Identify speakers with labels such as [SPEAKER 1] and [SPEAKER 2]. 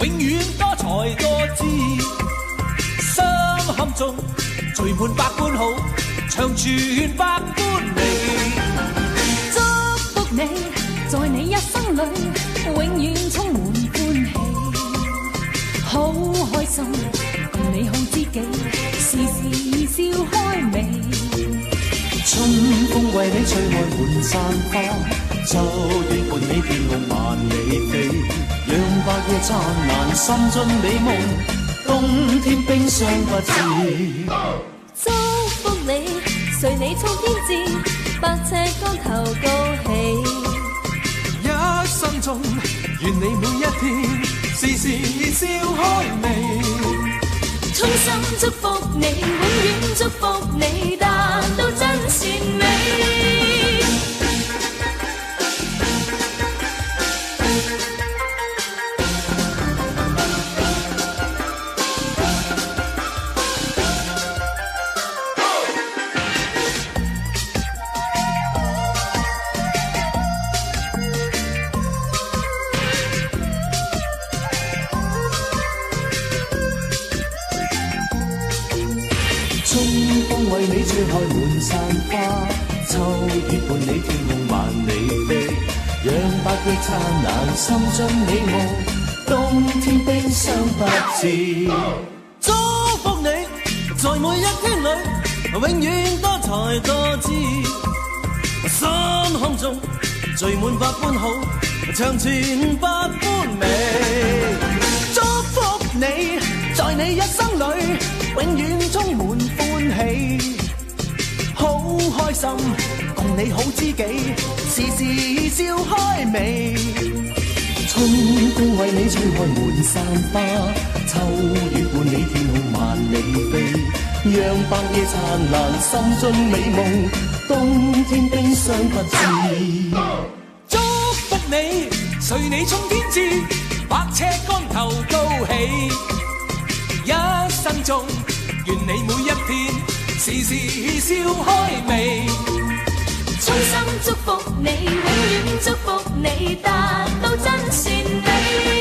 [SPEAKER 1] 永遠多才多姿。心坎中聚滿百般好，長存百般美。
[SPEAKER 2] 祝福你，在你一生裏永遠充滿歡喜，好開心，共你好知己，時時笑開眉。
[SPEAKER 1] 春風為你吹開滿山花，秋月伴你天空萬里飛，讓白夜燦爛，心中美夢，冬天冰霜不至。
[SPEAKER 2] 祝福你，隨你衝天志，百尺竿頭高起。
[SPEAKER 1] 一生中，願你每一天，時時笑開眉。
[SPEAKER 2] 衷心祝福你，永遠祝福你，達到真善美。
[SPEAKER 1] 春風為你吹開滿山花，秋月伴你天空萬里飛，讓百月燦爛，心中美夢，冬天冰霜不至。祝福你，在每一天裏，永遠多才多姿。心坎中聚滿百般好，長存百般美。祝福你，在你一生裏，永遠充滿歡喜，好開心，共你好知己，時時笑開眉。春風為你吹開滿山花，秋月伴你天空萬里飛，讓白夜燦爛，心中美夢，冬天冰霜不至。祝福你，隨你衝天志，百尺竿頭高起。一生中，願你每一天，時時笑開眉。
[SPEAKER 2] 衷心祝福你，永遠祝福你，達到真善美。